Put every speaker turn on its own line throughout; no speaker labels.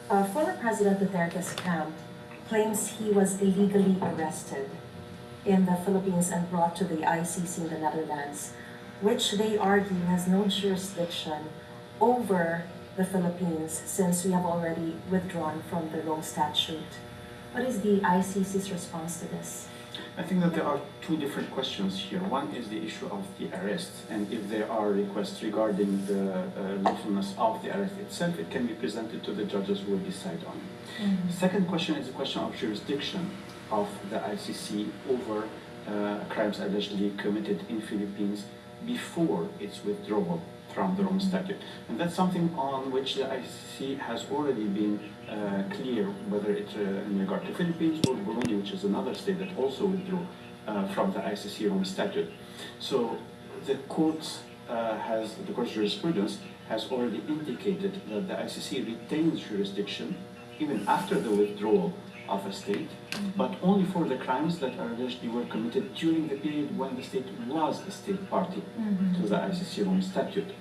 Former President Duterte's camp claims he was illegally arrested in the Philippines and brought to the ICC in the Netherlands, which they argue has no jurisdiction over the Philippines since we have already withdrawn from the Rome Statute. What is the ICC's response to this?
I think that there are two different questions here. One is the issue of the arrest, and if there are requests regarding the lawfulness of the arrest itself, it can be presented to the judges who will decide on it. Mm-hmm. Second question is the question of jurisdiction of the ICC over crimes allegedly committed in Philippines before its withdrawal from the Rome Statute. And that's something on which the ICC has already been clear, whether it's in regard to Philippines or Burundi, which is another state that also withdrew from the ICC Rome Statute. So the court's jurisprudence has already indicated that the ICC retains jurisdiction even after the withdrawal of a state, but only for the crimes that are allegedly were committed during the period when the state was a state party to the ICC Rome Statute.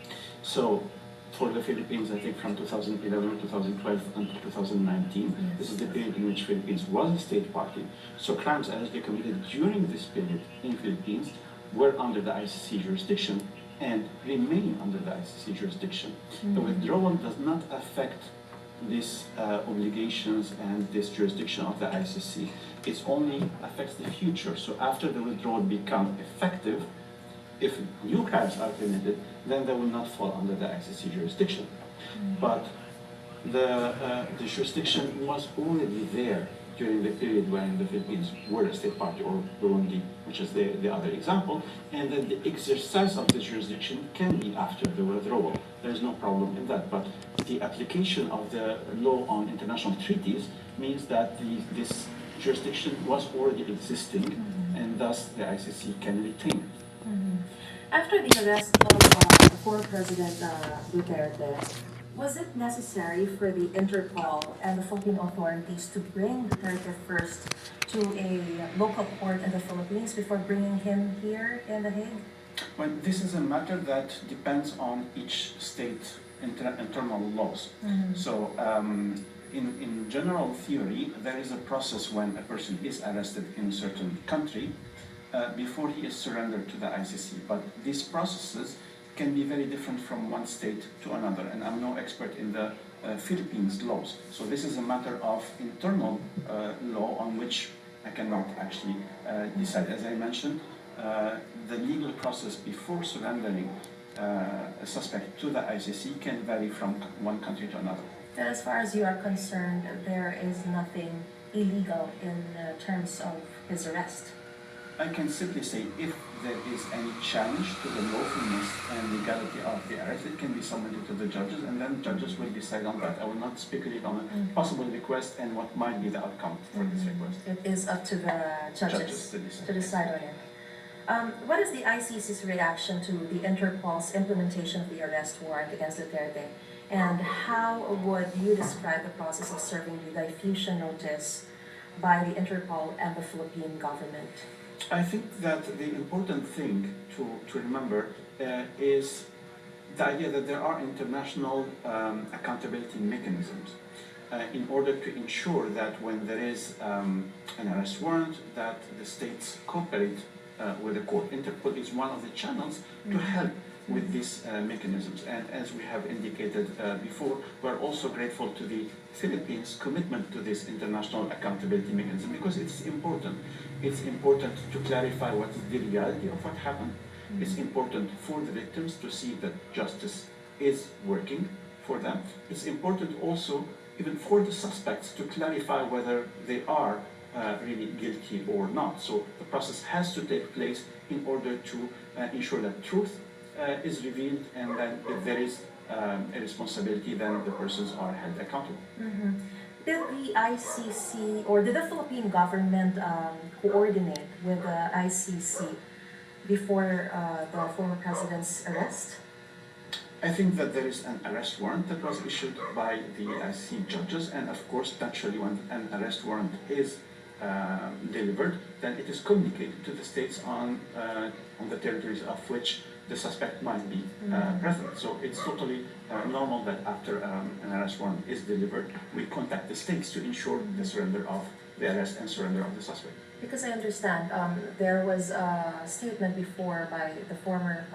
So for the Philippines, I think from 2011, 2012 until 2019, this is the period in which Philippines was a state party. So crimes allegedly committed during this period in Philippines were under the ICC jurisdiction and remain under the ICC jurisdiction. The withdrawal does not affect these obligations and this jurisdiction of the ICC. It only affects the future. So after the withdrawal becomes effective, if new crimes are committed, then they will not fall under the ICC jurisdiction. But the jurisdiction was already there during the period when the Philippines were a state party, or Burundi, which is the other example, and then the exercise of the jurisdiction can be after the withdrawal. There is no problem in that, but the application of the law on international treaties means that this jurisdiction was already existing, and thus the ICC can retain it.
After the arrest of former President Duterte, was it necessary for the Interpol and the Philippine authorities to bring Duterte first to a local court in the Philippines before bringing him here in The Hague?
Well, this is a matter that depends on each state internal laws. So in general theory, there is a process when a person is arrested in a certain country before he is surrendered to the ICC. But these processes can be very different from one state to another, and I'm no expert in the Philippines laws. So this is a matter of internal law on which I cannot actually decide. As I mentioned, the legal process before surrendering a suspect to the ICC can vary from one country to another.
And as far as you are concerned, there is nothing illegal in terms of his arrest?
I can simply say if there is any challenge to the lawfulness and legality of the arrest, it can be submitted to the judges, and then judges will decide on that. I will not speculate on a possible request and what might be the outcome for this request.
It is up to the judges to decide on it. What is the ICC's reaction to the Interpol's implementation of the arrest warrant against Duterte? And how would you describe the process of serving the diffusion notice by the Interpol and the Philippine government?
I think that the important thing to remember is the idea that there are international accountability mechanisms in order to ensure that when there is an arrest warrant, that the states cooperate with the court. Interpol is one of the channels to help with these mechanisms. And as we have indicated before, we're also grateful to the Philippines' commitment to this international accountability mechanism because it's important. It's important to clarify what is the reality of what happened. It's important for the victims to see that justice is working for them. It's important also even for the suspects to clarify whether they are really guilty or not. So the process has to take place in order to ensure that truth is revealed, and then if there is a responsibility, then the persons are held accountable.
Did the ICC or did the Philippine government coordinate with the ICC before the former president's arrest?
I think that there is an arrest warrant that was issued by the ICC judges, and of course, naturally, when an arrest warrant is delivered, then it is communicated to the states on the territories of which the suspect might be present. So it's totally normal that after an arrest warrant is delivered, we contact the states to ensure the surrender of the arrest and surrender of the suspect.
Because I understand there was a statement before by the former,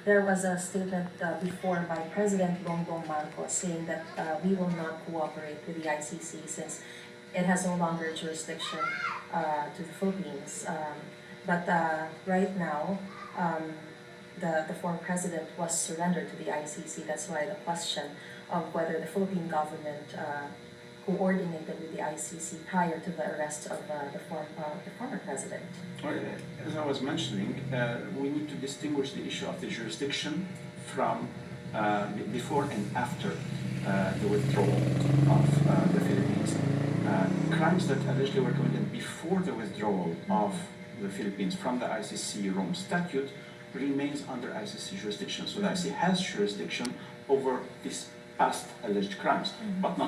there was a statement before by President Bongbong Marcos saying that we will not cooperate with the ICC since it has no longer jurisdiction to the Philippines. But right now, the former president was surrendered to the ICC. That's why the question of whether the Philippine government coordinated with the ICC prior to the arrest of the former president.
Well, as I was mentioning, we need to distinguish the issue of the jurisdiction from before and after the withdrawal of the Philippines. Crimes that allegedly were committed before the withdrawal of the Philippines from the ICC Rome Statute remains under ICC jurisdiction. So the ICC has jurisdiction over these past alleged crimes, but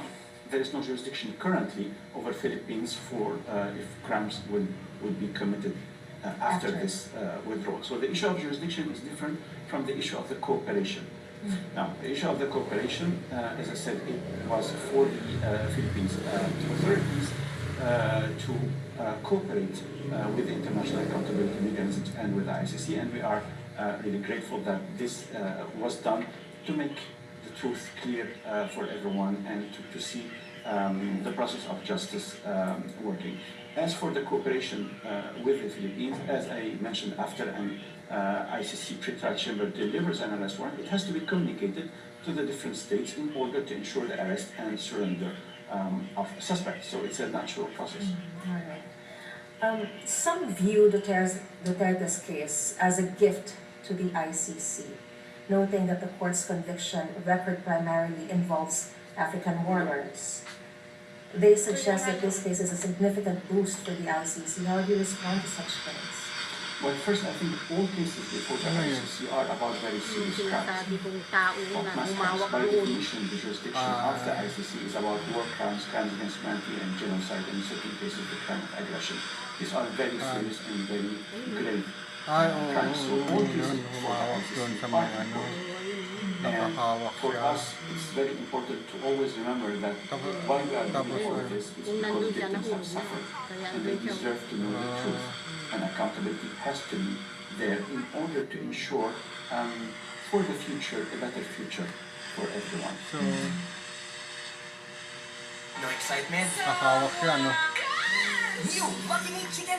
there is no jurisdiction currently over Philippines for if crimes would be committed after this withdrawal. So the issue of jurisdiction is different from the issue of the cooperation. Now, the issue of the cooperation, as I said, it was for the Philippines authorities to cooperate with the international accountability mechanisms and with the ICC, and we are really grateful that this was done to make the truth clear for everyone and to see the process of justice working. As for the cooperation with the Philippines, as I mentioned, after an ICC pre-trial chamber delivers an arrest warrant, it has to be communicated to the different states in order to ensure the arrest and surrender of suspects. So it's a natural process.
All right. Some view Duterte's case as a gift to the ICC, noting that the court's conviction record primarily involves African warlords. They suggest that this case is a significant boost for the ICC. How do you respond to such claims?
Well, first, I think all cases before the ICC are about very serious crimes. By definition, the jurisdiction of the ICC is about war crimes, crimes against humanity, and genocide, and in certain cases, the crime of aggression. These are very serious and very grave crimes. So all cases before the ICC are important. And for us, it's very important to always remember that why we are doing all of this is because victims have suffered and they deserve to know the truth. And accountability has to be there in order to ensure for the future, a better future for everyone.
So,
No excitement?
nakahawak siya, no?
New Lucky Meat Chicken